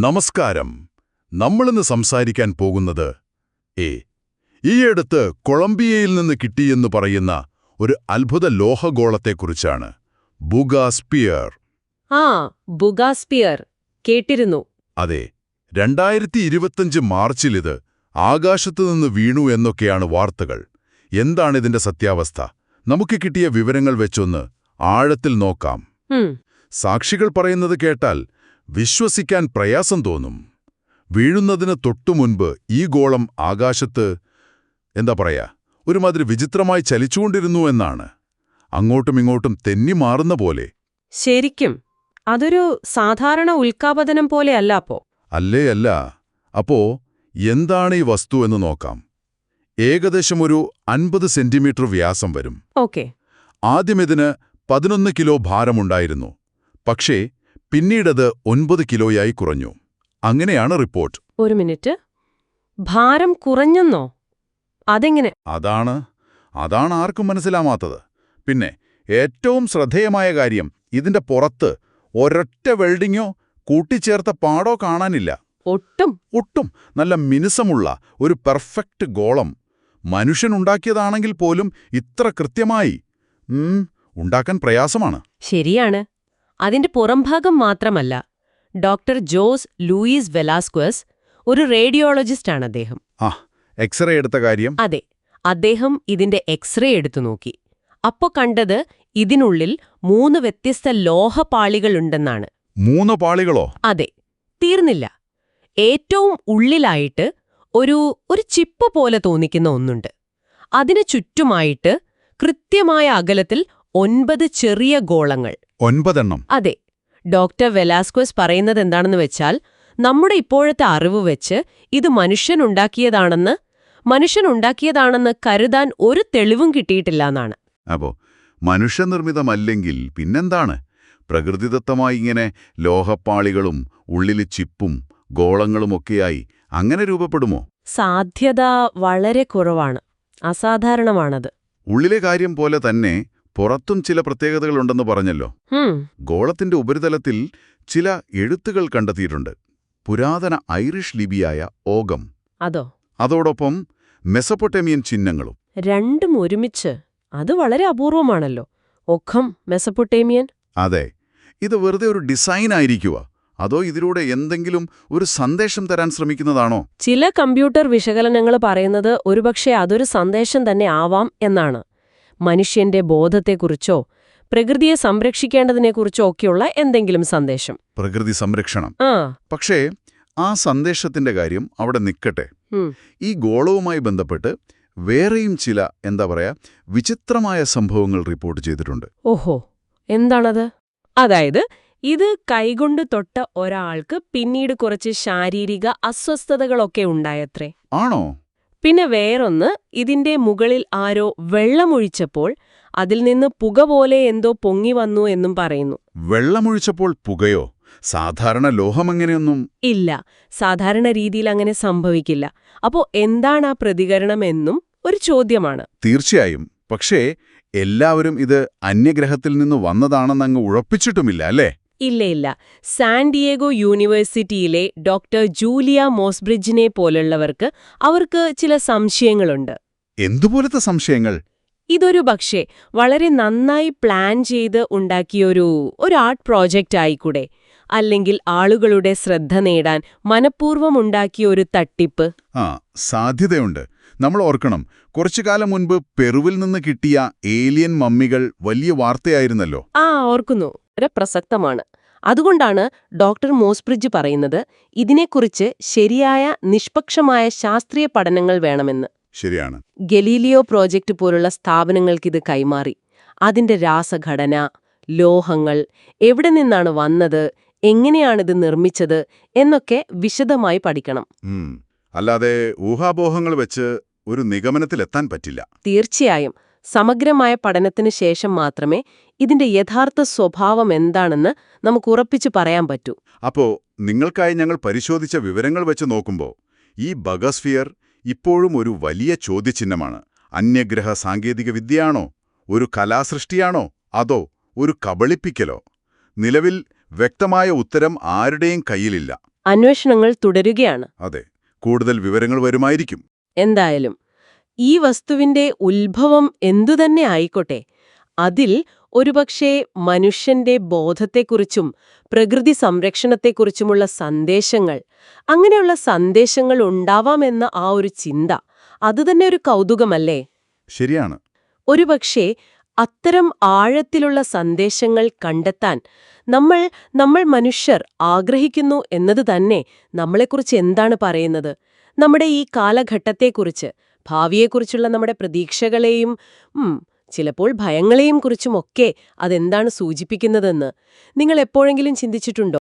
നമസ്കാരം. നമ്മളിന്ന് സംസാരിക്കാൻ പോകുന്നത് ഈയടുത്ത് കൊളംബിയയിൽ നിന്ന് കിട്ടിയെന്ന് പറയുന്ന ഒരു അത്ഭുത ലോഹഗോളത്തെക്കുറിച്ചാണ്. ബുഗാസ്പിയർ. ബുഗാസ്പിയർ കേട്ടിരുന്നു. അതെ, 2025 മാർച്ചിലിത് ആകാശത്തുനിന്ന് വീണു എന്നൊക്കെയാണ് വാർത്തകൾ. എന്താണിതിന്റെ സത്യാവസ്ഥ? നമുക്ക് കിട്ടിയ വിവരങ്ങൾ വെച്ചൊന്ന് ആഴത്തിൽ നോക്കാം. സാക്ഷികൾ പറയുന്നത് കേട്ടാൽ വിശ്വസിക്കാൻ പ്രയാസം തോന്നും. വീഴുന്നതിന് തൊട്ടുമുൻപ് ഈ ഗോളം ആകാശത്ത് ഒരുമാതിരി വിചിത്രമായി ചലിച്ചുകൊണ്ടിരുന്നു എന്നാണ്. അങ്ങോട്ടും ഇങ്ങോട്ടും തെന്നിമാറുന്ന പോലെ. ശരിക്കും അതൊരു സാധാരണ ഉൽക്കാപതനം പോലെയല്ല അപ്പോ? അല്ല. അപ്പോ എന്താണ് ഈ വസ്തു എന്ന് നോക്കാം. ഏകദേശം ഒരു 50 സെന്റിമീറ്റർ വ്യാസം വരും. ഓക്കെ. ആദ്യം ഇതിന് 11 കിലോ ഭാരമുണ്ടായിരുന്നു. പക്ഷേ പിന്നീടത് 9 കിലോയായി കുറഞ്ഞു. അങ്ങനെയാണ് റിപ്പോർട്ട്. ഒരു മിനിറ്റ്, ഭാരം കുറഞ്ഞെന്നോ? അതെങ്ങനെ? അതാണ് ആർക്കും മനസ്സിലാവാത്തത്. പിന്നെ ഏറ്റവും ശ്രദ്ധേയമായ കാര്യം, ഇതിന്റെ പുറത്ത് ഒരൊറ്റ വെൽഡിങ്ങോ കൂട്ടിച്ചേർത്ത പാടോ കാണാനില്ല. ഒട്ടും. നല്ല മിനുസമുള്ള ഒരു പെർഫെക്റ്റ് ഗോളം. മനുഷ്യനുണ്ടാക്കിയതാണെങ്കിൽ പോലും ഇത്ര കൃത്യമായി ഉണ്ടാക്കാൻ പ്രയാസമാണ്. ശരിയാണ്. അതിന്റെ പുറംഭാഗം മാത്രമല്ല. ഡോക്ടർ ജോസ് ലൂയിസ് വെലാസ്ക്വസ് ഒരു റേഡിയോളജിസ്റ്റാണ് അദ്ദേഹം. എക്സ്റേ എടുത്ത കാര്യം? അതെ, അദ്ദേഹം ഇതിന്റെ എക്സ്റേ എടുത്തു നോക്കി. അപ്പോ കണ്ടത് ഇതിനുള്ളിൽ 3 വ്യത്യസ്ത ലോഹപാളികളുണ്ടെന്നാണ്. 3 പാളികളോ? അതെ, തീർന്നില്ല. ഏറ്റവും ഉള്ളിലായിട്ട് ഒരു ചിപ്പ് പോലെ തോന്നിക്കുന്ന ഒന്നുണ്ട്. അതിനു ചുറ്റുമായിട്ട് കൃത്യമായ അകലത്തിൽ 9 ചെറിയ ഗോളങ്ങൾ. 9 എണ്ണം? അതെ. ഡോക്ടർ വെലാസ്ക്വസ് പറയുന്നത് എന്താണെന്ന് വെച്ചാൽ, നമ്മുടെ ഇപ്പോഴത്തെ അറിവ് വെച്ച് ഇത് മനുഷ്യനുണ്ടാക്കിയതാണെന്ന് കരുതാൻ ഒരു തെളിവും കിട്ടിയിട്ടില്ലെന്നാണ്. അപ്പോ മനുഷ്യനിർമ്മിതമല്ലെങ്കിൽ പിന്നെന്താണ്? പ്രകൃതിദത്തമായി ഇങ്ങനെ ലോഹപ്പാളികളും ഉള്ളിൽ ചിപ്പും ഗോളങ്ങളുമൊക്കെയായി അങ്ങനെ രൂപപ്പെടുമോ? സാധ്യത വളരെ കുറവാണ്. അസാധാരണമാണത്. ഉള്ളിലെ കാര്യം പോലെ തന്നെ പുറത്തും ചില പ്രത്യേകതകളുണ്ടെന്ന് പറഞ്ഞല്ലോ. ഗോളത്തിന്റെ ഉപരിതലത്തിൽ ചില എഴുത്തുകൾ കണ്ടെത്തിയിട്ടുണ്ട്. പുരാതന ഐറിഷ് ലിപിയായ ഓഗം. അതോടൊപ്പം മെസപ്പൊട്ടേമിയൻ ചിഹ്നങ്ങളും. രണ്ടും ഒരുമിച്ച്? അത് വളരെ അപൂർവമാണല്ലോ. ഒഖം, മെസപ്പൊട്ടേമിയൻ. അതെ. ഇത് വെറുതെ ഒരു ഡിസൈൻ ആയിരിക്കുവാ, അതോ ഇതിലൂടെ എന്തെങ്കിലും ഒരു സന്ദേശം തരാൻ ശ്രമിക്കുന്നതാണോ? ചില കമ്പ്യൂട്ടർ വിശകലനങ്ങൾ പറയുന്നത് ഒരുപക്ഷെ അതൊരു സന്ദേശം തന്നെ ആവാം എന്നാണ്. മനുഷ്യന്റെ ബോധത്തെക്കുറിച്ചോ പ്രകൃതിയെ സംരക്ഷിക്കേണ്ടതിനെക്കുറിച്ചോ ഒക്കെയുള്ള എന്തെങ്കിലും സന്ദേശം. പ്രകൃതി സംരക്ഷണം. പക്ഷേ ആ സന്ദേശത്തിന്റെ കാര്യം അവിടെ നിൽക്കട്ടെ. ഈ ഗോളവുമായി ബന്ധപ്പെട്ട് വേറെയും ചില വിചിത്രമായ സംഭവങ്ങൾ റിപ്പോർട്ട് ചെയ്തിട്ടുണ്ട്. ഓഹോ, എന്താണത്? അതായത് ഇത് കൈകൊണ്ട് തൊട്ട ഒരാൾക്ക് പിന്നീട് കുറച്ച് ശാരീരിക അസ്വസ്ഥതകളൊക്കെ ഉണ്ടായത്രേ. ആണോ? പിന്നെ വേറൊന്ന്, ഇതിന്റെ മുകളിൽ ആരോ വെള്ളമൊഴിച്ചപ്പോൾ അതിൽ നിന്ന് പുക പോലെ എന്തോ പൊങ്ങി വന്നു എന്നും പറയുന്നു. വെള്ളമൊഴിച്ചപ്പോൾ പുകയോ? സാധാരണ ലോഹമങ്ങനെയൊന്നും ഇല്ല. സാധാരണ രീതിയിൽ അങ്ങനെ സംഭവിക്കില്ല. അപ്പോ എന്താണ് ആ പ്രതികരണമെന്നും ഒരു ചോദ്യമാണ്. തീർച്ചയായും. പക്ഷേ എല്ലാവരും ഇത് അന്യഗ്രഹത്തിൽ നിന്ന് വന്നതാണെന്നങ്ങ് ഉറപ്പിച്ചിട്ടുമില്ല, അല്ലേ? ഇല്ല. സാൻ ഡിയേഗോ യൂണിവേഴ്സിറ്റിയിലെ ഡോക്ടർ ജൂലിയ മോസ്ബ്രിഡ്ജിനെ പോലുള്ളവർക്ക് അവർക്ക് ചില സംശയങ്ങളുണ്ട്. എന്തുപോലത്തെ സംശയങ്ങൾ? ഇതൊരു പക്ഷേ വളരെ നന്നായി പ്ലാൻ ചെയ്ത് ഉണ്ടാക്കിയൊരു ആർട്ട് പ്രോജക്റ്റ് ആയിക്കൂടെ? അല്ലെങ്കിൽ ആളുകളുടെ ശ്രദ്ധ നേടാൻ മനഃപൂർവ്വം ഉണ്ടാക്കിയ ഒരു തട്ടിപ്പ്? സാധ്യതയുണ്ട്. നമ്മൾ ഓർക്കണം, കുറച്ചു കാലം മുൻപ് പെറുവിൽ നിന്ന് കിട്ടിയ ഏലിയൻ മമ്മികൾ വലിയ വാർത്തയായിരുന്നല്ലോ. ഓർക്കുന്നു. പ്രസക്തമാണ്. അതുകൊണ്ടാണ് ഡോക്ടർ മോസ്ബ്രിഡ്ജ് പറയുന്നത് ഇതിനെക്കുറിച്ച് ശരിയായ നിഷ്പക്ഷമായ ശാസ്ത്രീയ പഠനങ്ങൾ വേണമെന്ന്. ശരിയാണ്. ഗലീലിയോ പ്രോജക്റ്റ് പോലുള്ള സ്ഥാപനങ്ങൾക്കിത് കൈമാറി അതിന്റെ രാസഘടന, ലോഹങ്ങൾ, എവിടെ നിന്നാണ് വന്നത്, എങ്ങനെയാണിത് നിർമ്മിച്ചത് എന്നൊക്കെ വിശദമായി പഠിക്കണം. അല്ലാതെ ഊഹാപോഹങ്ങൾ വെച്ച് ഒരു നിഗമനത്തിലെത്താൻ പറ്റില്ല. തീർച്ചയായും. സമഗ്രമായ പഠനത്തിന് ശേഷം മാത്രമേ ഇതിന്റെ യഥാർത്ഥ സ്വഭാവം എന്താണെന്ന് നമുക്ക് ഉറപ്പിച്ചു പറയാൻ പറ്റൂ. അപ്പോ നിങ്ങൾക്കായി ഞങ്ങൾ പരിശോധിച്ച വിവരങ്ങൾ വെച്ച് നോക്കുമ്പോൾ ഈ ബഗോസ്ഫിയർ ഇപ്പോഴും ഒരു വലിയ ചോദ്യചിഹ്നമാണ്. അന്യഗ്രഹ സാങ്കേതിക വിദ്യയാണോ? ഒരു കലാസൃഷ്ടിയാണോ? അതോ ഒരു കബളിപ്പിക്കലോ? നിലവിൽ വ്യക്തമായ ഉത്തരം ആരുടെയും കയ്യിലില്ല. അന്വേഷണങ്ങൾ തുടരുകയാണ്. അതെ, കൂടുതൽ വിവരങ്ങൾ വരുമായിരിക്കും. എന്തായാലും ഈ വസ്തുവിന്റെ ഉത്ഭവം എന്തുതന്നെ ആയിക്കോട്ടെ, അതിൽ ഒരുപക്ഷേ മനുഷ്യന്റെ ബോധത്തെക്കുറിച്ചും പ്രകൃതി സംരക്ഷണത്തെക്കുറിച്ചുമുള്ള സന്ദേശങ്ങൾ, അങ്ങനെയുള്ള സന്ദേശങ്ങൾ ഉണ്ടാവാമെന്ന ആ ഒരു ചിന്ത, അതുതന്നെ ഒരു കൗതുകമല്ലേ? ശരിയാണ്. ഒരുപക്ഷേ അത്തരം ആഴത്തിലുള്ള സന്ദേശങ്ങൾ കണ്ടെത്താൻ നമ്മൾ മനുഷ്യർ ആഗ്രഹിക്കുന്നു എന്നത് തന്നെ നമ്മളെക്കുറിച്ച് എന്താണ് പറയുന്നത്? നമ്മുടെ ഈ കാലഘട്ടത്തെക്കുറിച്ച്, ഭാവിയെക്കുറിച്ചുള്ള നമ്മുടെ പ്രതീക്ഷകളെയും ചിലപ്പോൾ ഭയങ്ങളെയും കുറിച്ചുമൊക്കെ അതെന്താണ് സൂചിപ്പിക്കുന്നതെന്ന് നിങ്ങൾ എപ്പോഴെങ്കിലും ചിന്തിച്ചിട്ടുണ്ടോ?